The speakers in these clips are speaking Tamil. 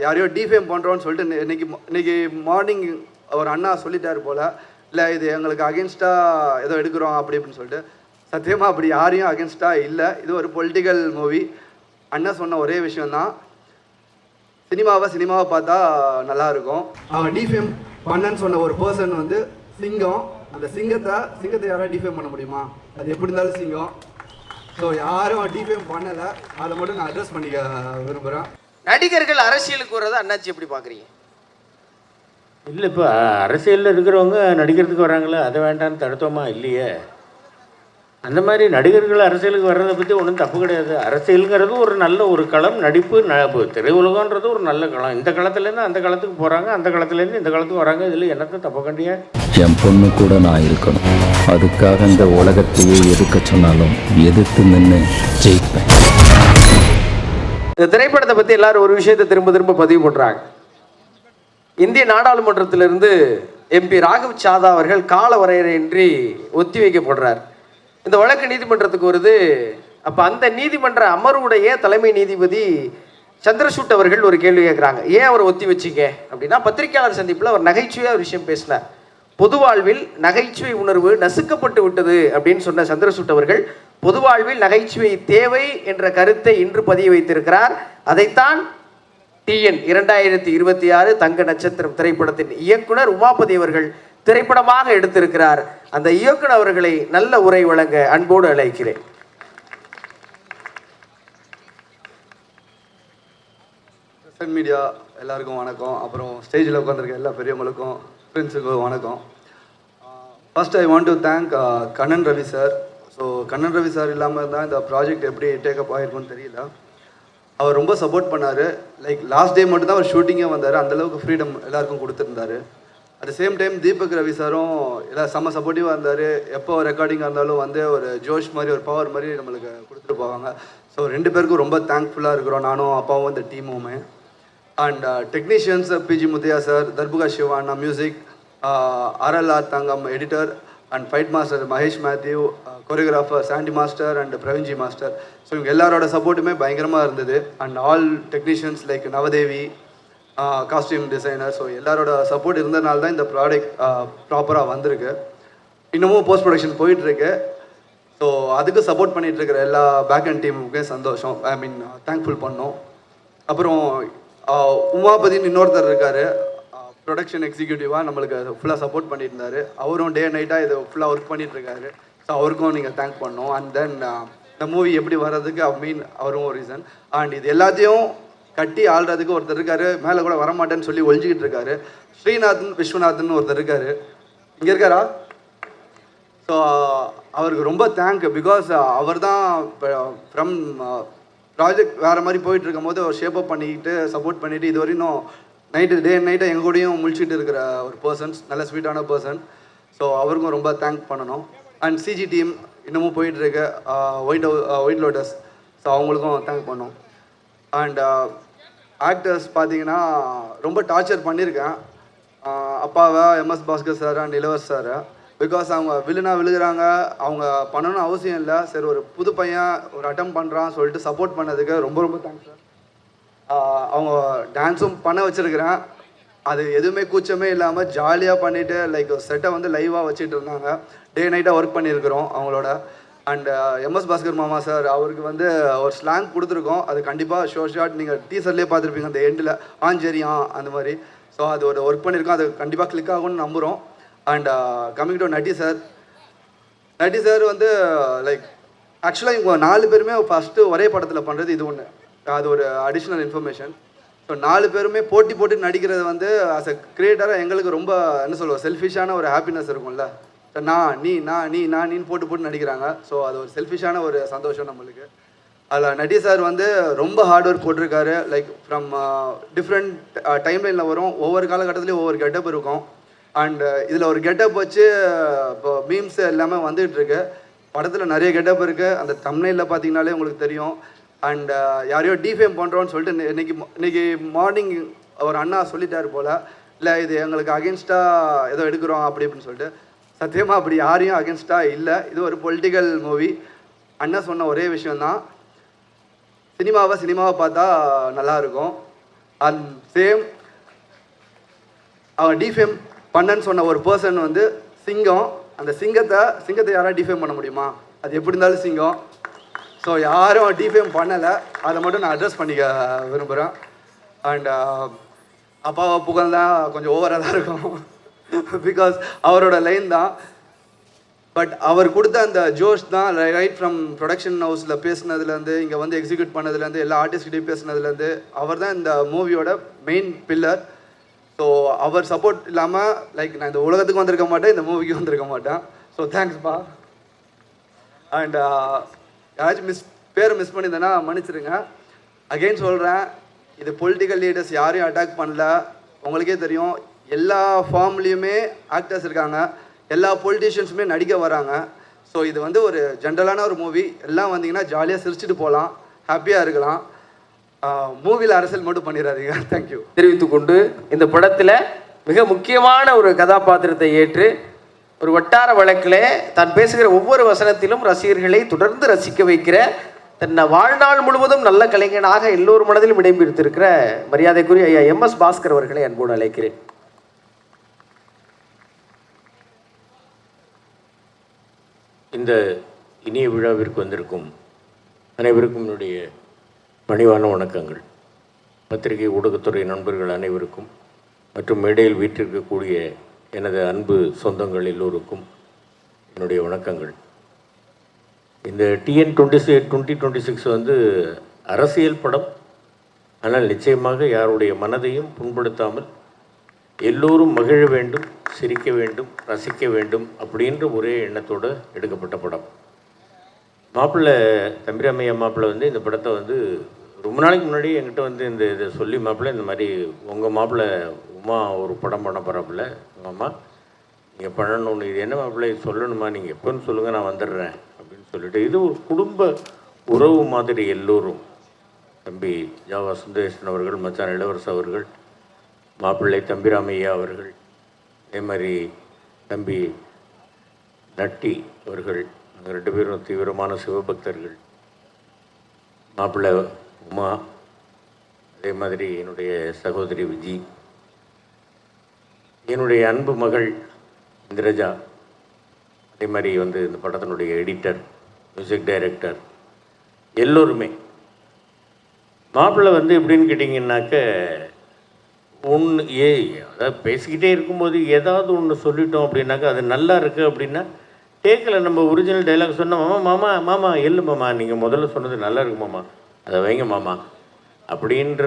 யாரையோ டிஃபேம் பண்ணுறோன்னு சொல்லிட்டு இன்னைக்கு மார்னிங் ஒரு அண்ணா சொல்லிட்டாரு போல், இல்லை இது எங்களுக்கு அகென்ஸ்டாக ஏதோ எடுக்கிறோம் அப்படி அப்படின்னு சொல்லிட்டு. சத்தியமாக அப்படி யாரையும் அகென்ஸ்டாக இல்லை. இது ஒரு பொலிட்டிக்கல் மூவி. அண்ணா சொன்ன ஒரே விஷயந்தான், சினிமாவை பார்த்தா நல்லாயிருக்கும். அவன் டிஃபேம் பண்ணன்னு சொன்ன ஒரு பர்சன் வந்து சிங்கம். அந்த சிங்கத்தை யாராவது டிஃபேம் பண்ண முடியுமா? அது எப்படி இருந்தாலும் சிங்கம். ஸோ யாரும் டிஃபேம் பண்ணலை, அதை மட்டும் நான் அட்ரஸ் பண்ணிக்க விரும்புகிறேன். நடிகர்கள் அரசியலுக்கு வர்றதை அண்ணாச்சி எப்படி பார்க்குறீங்க? இல்லை, இப்போ அரசியலில் இருக்கிறவங்க நடிக்கிறதுக்கு வராங்களே, அதை வேண்டான்னு தடுத்தோமா? இல்லையே. அந்த மாதிரி நடிகர்கள் அரசியலுக்கு வர்றதை பற்றி ஒன்றும் தப்பு கிடையாது. அரசியலுங்கிறது ஒரு நல்ல ஒரு களம். நடிப்பு திரையுலகன்றது ஒரு நல்ல களம். இந்த களத்துலேருந்து அந்த களத்துக்கு போகிறாங்க, அந்த களத்துலேருந்து இந்த களத்துக்கு வராங்க. இதில் என்னத்தை தப்பு கண்டியா? என் பொண்ணு கூட நான் இருக்கணும். அதுக்காக இந்த உலகத்தையே எதுக்க சொன்னாலும் எதிர்த்து நின்று ஜெயிப்பேன். இந்த திரைப்படத்தை பற்றி எல்லாரும் ஒரு விஷயத்தை திரும்ப பதிவு பண்ணுறாங்க. இந்திய நாடாளுமன்றத்திலிருந்து MP ராகவ் சாதா அவர்கள் கால வரையறையின்றி ஒத்தி வைக்கப்படுறார். இந்த வழக்கு நீதிமன்றத்துக்கு வருது. அப்போ அந்த நீதிமன்ற அமர்வுடைய தலைமை நீதிபதி சந்திரசூட் அவர்கள் ஒரு கேள்வி கேட்குறாங்க. ஏன் அவர் ஒத்தி வச்சிங்க அப்படின்னா, பத்திரிகையாளர் சந்திப்பில் அவர் நகைச்சுவையாக ஒரு விஷயம் பேசினார். பொது வாழ்வில் நகைச்சுவை உணர்வு நசுக்கப்பட்டு விட்டது அப்படின்னு சொன்ன சந்திரசூட் அவர்கள் பொது வாழ்வில் நகைச்சுவை தேவை என்ற கருத்தை இன்று பதிய வைத்திருக்கிறார். அதைத்தான் TN 2026 தங்க நட்சத்திரம் திரைப்படத்தின் இயக்குனர் உமாபதி அவர்கள் திரைப்படமாக எடுத்திருக்கிறார். அந்த இயக்குனர் அவர்களை நல்ல உரை வழங்க அன்போடு அழைக்கிறேன். மீடியா எல்லாருக்கும் வணக்கம். அப்புறம் ஸ்டேஜில் உட்காந்துருக்க எல்லா பெரியவங்களுக்கும் ஃப்ரெண்ட்ஸுக்கும் வணக்கம். First I want to thank Kannan Ravi sir. So Kannan Ravi sir இல்லாமல் தான் இந்த ப்ராஜெக்ட் எப்படி டேக்கப் ஆகிருக்குன்னு தெரியல. அவர் ரொம்ப சப்போர்ட் பண்ணார். லைக் லாஸ்ட் டே மட்டும் தான் அவர் ஷூட்டிங்கே வந்தார். அந்தளவுக்கு ஃப்ரீடம் எல்லாருக்கும் கொடுத்துருந்தாரு. At the same time Deepak Ravi சாரும் எல்லாம் செம்ம சப்போர்ட்டிவாக இருந்தார். எப்போ ரெக்கார்டிங்காக இருந்தாலும் வந்து ஒரு ஜோஷ் மாதிரி ஒரு பவர் மாதிரி நம்மளுக்கு கொடுத்துட்டு போவாங்க. ஸோ ரெண்டு பேருக்கும் ரொம்ப தேங்க்ஃபுல்லாக இருக்கிறோம், நானும் அப்பாவும் இந்த டீமுமே. And technicians PG Muthaiya sir, Darbuka சிவானா music, RLR Thangam editor, and fight master Mahesh Mathew, choreographer Sandy master and Praveenji master. So இவங்க எல்லாரோட சப்போர்ட்டுமே பயங்கரமாக இருந்தது. And all technicians like Navadevi, costume designer. So எல்லாரோட சப்போர்ட் இருந்ததுனால தான் இந்த ப்ராடக்ட் ப்ராப்பராக வந்திருக்கு. இன்னமும் போஸ்ட் ப்ரொடக்ஷன் போயிட்டுருக்கு. ஸோ அதுக்கு சப்போர்ட் பண்ணிகிட்டு இருக்கிற எல்லா பேக் அண்ட் டீமுக்கே சந்தோஷம், தேங்க்ஃபுல் பண்ணோம். அப்புறம் உமாபதினு இன்னொருத்தர் இருக்கார், ப்ரொடக்ஷன் எக்ஸிக்யூட்டிவாக நம்மளுக்கு ஃபுல்லாக சப்போர்ட் பண்ணிட்டு இருந்தார். அவரும் டே நைட்டாக இதை ஃபுல்லாக ஒர்க் பண்ணிகிட்ருக்காரு. ஸோ அவருக்கும் நீங்கள் தேங்க் பண்ணோம். அண்ட் தென் இந்த மூவி எப்படி வர்றதுக்கு அவரும் ஒரு ரீசன். அண்ட் இது எல்லாத்தையும் கட்டி ஆள்றதுக்கு ஒருத்தர் இருக்காரு, மேலே கூட வரமாட்டேன்னு சொல்லி ஒழிஞ்சிக்கிட்டு இருக்காரு. ஸ்ரீநாதன் விஸ்வநாதன் ஒருத்தர் இருக்காரு, இங்கே இருக்காரா? ஸோ அவருக்கு ரொம்ப தேங்க். பிகாஸ் அவர் தான் ஃப்ரம் ப்ராஜெக்ட் வேறு மாதிரி போயிட்டு இருக்கும் போது அவர் ஷேப்பப் பண்ணிக்கிட்டு சப்போர்ட் பண்ணிவிட்டு இது வரையும் டே நைட்டை எங்கள் கூடயும் முழிச்சிட்டு இருக்கிற ஒரு பர்சன்ஸ், நல்ல ஸ்வீட்டான பர்சன். ஸோ அவருக்கும் ரொம்ப தேங்க் பண்ணணும். அண்ட் CG டீம் இன்னமும் போயிட்டுருக்கு, ஒயிட் லோட்டஸ். ஸோ அவங்களுக்கும் தேங்க் பண்ணோம். அண்ட் ஆக்டர்ஸ் பார்த்தீங்கன்னா ரொம்ப டார்ச்சர் பண்ணியிருக்கேன் அப்பாவை, MS பாஸ்கர் சார் அண்ட் இளவரசர் சார். பிகாஸ் அவங்க விழுகிறாங்க, அவங்க பண்ணணும்னு அவசியம் இல்லை. சரி, ஒரு புது பையன் ஒரு அட்டம் பண்ணுறான்னு சொல்லிட்டு சப்போர்ட் பண்ணதுக்கு ரொம்ப ரொம்ப தேங்க்ஸ் சார். அவங்க டான்ஸும் பண்ண வச்சுருக்கிறேன், அது எதுவுமே கூச்சமே இல்லாமல் ஜாலியாக பண்ணிவிட்டு லைக் செட்டை வந்து லைவாக வச்சுட்டு இருந்தாங்க. டே நைட்டாக ஒர்க் பண்ணியிருக்கிறோம் அவங்களோட. அண்ட் MS பாஸ்கர் மாமா சார், அவருக்கு வந்து ஒரு ஸ்லாங் கொடுத்துருக்கோம். அது கண்டிப்பாக ஷார்ட் நீங்கள் டீசர்லேயே பார்த்துருப்பீங்க, அந்த எண்டில் ஆஞ்சரியா அந்த மாதிரி. ஸோ அது ஒரு ஒர்க் பண்ணியிருக்கோம், அது கண்டிப்பாக கிளிக் ஆகும்னு நம்புகிறோம். And coming to Natty sir வந்து லைக் ஆக்சுவலாக இவங்க 4 பேருமே ஃபஸ்ட்டு ஒரே படத்தில் பண்ணுறது இது ஒன்று, அது ஒரு அடிஷ்னல் இன்ஃபர்மேஷன். ஸோ 4 பேருமே போட்டு நடிக்கிறது வந்து ஆஸ் அ கிரியேட்டராக எங்களுக்கு ரொம்ப என்ன சொல்லுவோம், செல்ஃபிஷான ஒரு ஹாப்பினஸ் இருக்கும்ல. நீன்னு போட்டு நடிக்கிறாங்க. ஸோ அது ஒரு செல்ஃபிஷான ஒரு சந்தோஷம் நம்மளுக்கு. அதில் நட்டி சார் வந்து ரொம்ப ஹார்ட் ஒர்க் போட்டிருக்காரு. லைக் ஃப்ரம் டிஃப்ரெண்ட் டைம்லைனில் வரும், ஒவ்வொரு காலகட்டத்துலேயும் ஒவ்வொரு கெட்டப் இருக்கும். அண்ட் இதில் ஒரு கெட்டப் வச்சு இப்போ மீம்ஸ் எல்லாமே வந்துகிட்ருக்கு. படத்தில் நிறைய கெட்டப் இருக்குது, அந்த தம்ப்நெயிலில் பார்த்தீங்கனாலே உங்களுக்கு தெரியும். அண்ட் யாரையோ டிஃபேம் பண்ணுறோன்னு சொல்லிட்டு இன்னைக்கு மார்னிங் ஒரு அண்ணா சொல்லிட்டார் போல், இல்லை இது எங்களுக்கு அகென்ஸ்டாக ஏதோ எடுக்கிறோம் அப்படி அப்படின்னு சொல்லிட்டு. சத்தியமாக அப்படி யாரையும் அகென்ஸ்டாக இல்லை. இது ஒரு பொலிட்டிக்கல் மூவி. அண்ணா சொன்ன ஒரே விஷயந்தான், சினிமாவை பார்த்தா நல்லாயிருக்கும். அண்ட் சேம் அவன் டிஃபேம் பண்ணன்னு சொன்ன ஒரு பர்சன் வந்து சிங்கம். அந்த சிங்கத்தை யாராவது டிஃபேம் பண்ண முடியுமா? அது எப்படி இருந்தாலும் சிங்கம். ஸோ யாரும் டிஃபேம் பண்ணலை, அதை மட்டும் நான் அட்ரஸ் பண்ணிக்க விரும்புகிறேன். அண்ட் அப்பாவை புகழ்தான் கொஞ்சம் ஓவராக தான் இருக்கும், பிகாஸ் அவரோட லைன் தான். பட் அவர் கொடுத்த அந்த ஜோஷ் தான், ரைட் ஃப்ரம் ப்ரொடக்ஷன் ஹவுஸில் பேசுனதுலேருந்து இங்கே வந்து எக்ஸிக்யூட் பண்ணதுலேருந்து எல்லா ஆர்டிஸ்ட்கிட்டையும் பேசுனதுலேருந்து அவர் தான் இந்த மூவியோட மெயின் பில்லர். ஸோ அவர் சப்போர்ட் இல்லாமல் லைக் நான் இந்த உலகத்துக்கு வந்திருக்க மாட்டேன், இந்த மூவிக்கு வந்திருக்க மாட்டேன். ஸோ தேங்க்ஸ்பா. அண்ட் யாராச்சும் பேரை மிஸ் பண்ணியிருந்தேன்னா மன்னிச்சிருங்க. அகெயின் சொல்கிறேன், இது பொலிட்டிக்கல் லீடர்ஸ் யாரையும் அட்டாக் பண்ணல. உங்களுக்கே தெரியும், எல்லா ஃபார்ம்லேயுமே ஆக்டர்ஸ் இருக்காங்க, எல்லா பொலிட்டீஷியன்ஸுமே நடிக்க வராங்க. ஸோ இது வந்து ஒரு ஜென்ரலான ஒரு மூவி. எல்லாம் வந்தீங்கன்னா ஜாலியாக சிரிச்சுட்டு போகலாம், ஹாப்பியாக இருக்கலாம். மூவியில் அரசியல் மட்டும் பண்ணிடாதீங்க. தேங்க்யூ தெரிவித்துக்கொண்டு இந்த படத்தில் மிக முக்கியமான ஒரு கதாபாத்திரத்தை ஏற்று ஒரு வட்டார வழக்கில் தான் பேசுகிற ஒவ்வொரு வசனத்திலும் ரசிகர்களை தொடர்ந்து ரசிக்க வைக்கிற, தன்னை வாழ்நாள் முழுவதும் நல்ல கலைஞனாக எல்லோரும் மனதிலும் இடம்பெற்றிருக்கிற மரியாதைக்குரிய ஐயா MS பாஸ்கர் அவர்களை அன்போடு அழைக்கிறேன். இந்த இனிய விழாவிற்கு வந்திருக்கும் அனைவருக்கும் என்னுடைய பணிவான வணக்கங்கள். பத்திரிகை ஊடகத்துறை நண்பர்கள் அனைவருக்கும் மற்றும் மேடையில் வீற்றிருக்கக்கூடிய எனது அன்பு சொந்தங்கள் எல்லோருக்கும் என்னுடைய வணக்கங்கள். இந்த TN 2026 வந்து அரசியல் படம். ஆனால் நிச்சயமாக யாருடைய மனதையும் புண்படுத்தாமல் எல்லோரும் மகிழ வேண்டும், சிரிக்க வேண்டும், ரசிக்க வேண்டும் அப்படின்ற ஒரே எண்ணத்தோடு எடுக்கப்பட்ட படம். மாப்பிள்ளை தம்பிராமையா மாப்பிள்ளை வந்து இந்த படத்தை வந்து ரொம்ப நாளைக்கு முன்னாடி என்கிட்ட வந்து இதை சொல்லி, மாப்பிள்ளை இந்த மாதிரி உங்கள் மாப்பிள்ளை உமா ஒரு படம் பண்ண போகிறாப்புல, அம்மா நீங்கள் பண்ணணும்னு, இது என்ன மாப்பிள்ளை சொல்லணுமா, நீங்கள் எப்போன்னு சொல்லுங்கள் நான் வந்துடுறேன் அப்படின்னு சொல்லிட்டு, இது ஒரு குடும்ப உறவு மாதிரி எல்லோரும், தம்பி ஜாவா சுந்தரேசன் அவர்கள், மச்சான் இளவரசு அவர்கள், மாப்பிள்ளை தம்பிராமையா அவர்கள், அதே மாதிரி தம்பி நட்டி அவர்கள், நாங்கள் 2 பேரும் தீவிரமான சிவபக்தர்கள், மாப்பிள்ளை உமா, அதே மாதிரி என்னுடைய சகோதரி விஜி, என்னுடைய அன்பு மகள் இந்திரஜா, அதே மாதிரி வந்து இந்த படத்தினுடைய எடிட்டர், மியூசிக் டைரக்டர், எல்லோருமே. மாப்பிள்ளை வந்து எப்படின்னு கேட்டிங்கன்னாக்க, அதாவது பேசிக்கிட்டே இருக்கும்போது ஏதாவது ஒன்று சொல்லிட்டோம் அப்படின்னாக்கா அது நல்லா இருக்குது அப்படின்னா டேக்கில் நம்ம ஒரிஜினல் டைலாக் சொன்னோம், மாமா மாமா மாமா எள்ளு மாமா, நீங்கள் முதல்ல சொன்னது நல்லா இருக்கு மாமா, அதை வைங்க மாமா அப்படின்ற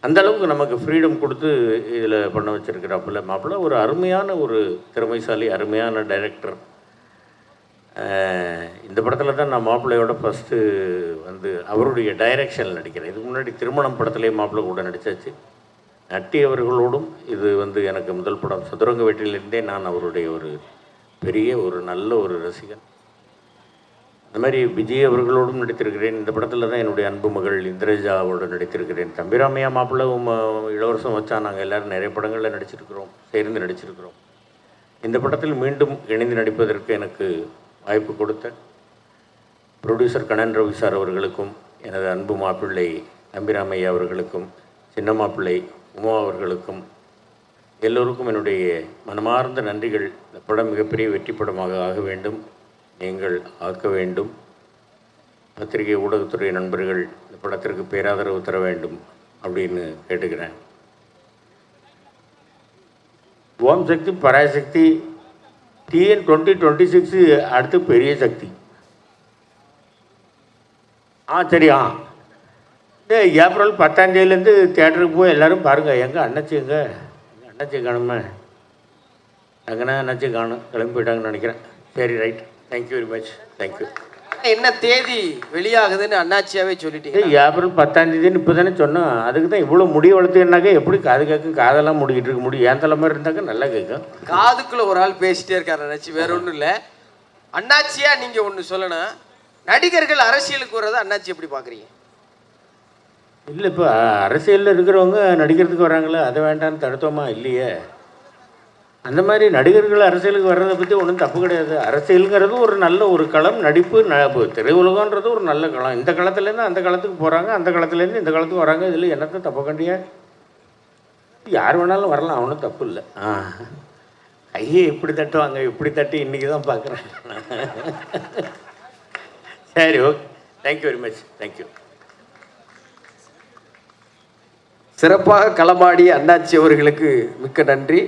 அந்த அளவுக்கு நமக்கு ஃப்ரீடம் கொடுத்து இதில் பண்ண வச்சுருக்கிறாப்புல மாப்பிள்ளை. ஒரு அருமையான ஒரு திறமைசாலி, அருமையான டைரக்டர். இந்த படத்தில் தான் நான் மாப்பிள்ளையோட ஃபஸ்ட்டு வந்து அவருடைய டைரக்ஷனில் நடிக்கிறேன். இதுக்கு முன்னாடி திருமணம் படத்துலேயே மாப்பிள்ளை கூட நடித்தாச்சு. நட்டி அவர்களோடும் இது வந்து எனக்கு முதல் படம். சதுரங்க வேட்டையிலிருந்தே நான் அவருடைய ஒரு பெரிய ஒரு நல்ல ஒரு ரசிகன். அந்த மாதிரி விஜய் அவர்களோடும் நடித்திருக்கிறேன். இந்த படத்தில் தான் என்னுடைய அன்பு மகள் இந்திரஜாவோடு நடித்திருக்கிறேன். தம்பிராமையா மாப்பிள்ளை இளவரசம் வச்சா நாங்கள் எல்லோரும் நிறைய படங்களில் நடிச்சிருக்கிறோம், சேர்ந்து நடிச்சிருக்கிறோம். இந்த படத்தில் மீண்டும் இணைந்து நடிப்பதற்கு எனக்கு வாய்ப்பு கொடுத்த ப்ரொடியூசர் கண்ணன் ரவி சார் அவர்களுக்கும், எனது அன்பு மாப்பிள்ளை தம்பிராமையா அவர்களுக்கும், சின்ன மாப்பிள்ளை உமா அவர்களுக்கும், எல்லோருக்கும் என்னுடைய மனமார்ந்த நன்றிகள். இந்த படம் மிகப்பெரிய வெற்றி படமாக ஆக வேண்டும், நீங்கள் ஆக்க வேண்டும். பத்திரிகை ஊடகத்துறை நண்பர்கள் இந்த படத்திற்கு பேராதரவு தர வேண்டும் அப்படின்னு கேட்டுக்கிறேன். ஓம் சக்தி பராசக்தி TN 2026 அடுத்து பெரிய சக்தி. சரியா, இந்த ஏப்ரல் 10ஆம் தேதியிலேருந்து தியேட்டருக்கு போய் எல்லோரும் பாருங்கள். எங்கள் அண்ணாச்சி காணுமே, அங்கேனா அண்ணாச்சி காணும், கிளம்பி போயிட்டாங்கன்னு நினைக்கிறேன். சரி, right, thank you very much, thank you. என்ன தேதி வெளியாகுதுன்னு அண்ணாச்சியாவே சொல்லிட்டீங்க. ஏப்ரல் 10ஆம் தேதின்னு இப்போ தானே சொன்னோம். அதுக்கு தான் இவ்வளோ முடி வளர்த்துனாக்கா எப்படி காது கேட்கும், காதெல்லாம் முடிக்கிட்டு இருக்க முடியும். ஏன் தலை மாதிரி இருந்தாக்கா நல்லா கேட்கும். காதுக்குள்ளே ஒரு ஆள் பேசிட்டே இருக்காரு அண்ணாச்சி, வேற ஒன்றும் இல்லை. அண்ணாச்சியா நீங்கள் ஒன்று சொல்லணும், நடிகர்கள் அரசியலுக்கு வர்றதை அண்ணாச்சி எப்படி பார்க்குறீங்க? இல்லை, இப்போ அரசியலில் இருக்கிறவங்க நடிக்கிறதுக்கு வராங்களே, அதை வேண்டான்னு தடுத்தோமா இல்லையே. அந்த மாதிரி நடிகர்கள் அரசியலுக்கு வர்றதை பற்றி ஒன்றும் தப்பு கிடையாது. அரசியலுங்கிறது ஒரு நல்ல ஒரு களம், நடிப்பு திரையுலகன்றது ஒரு நல்ல களம். இந்த களத்துலேருந்து அந்த களத்துக்கு போகிறாங்க, அந்த களத்துலேருந்து இந்த களத்துக்கு வராங்க. இதில் என்னத்தை தப்பு கண்டியா? யார் வேணாலும் வரலாம், ஒன்றும் தப்பு இல்லை. கையை இப்படி தட்டுவாங்க, இப்படி தட்டி இன்றைக்கி தான் பார்க்குறேன். சரி, okay, thank you very much, thank you. சிறப்பாக களமாடிய அண்ணாச்சி அவர்களுக்கு மிக்க நன்றி.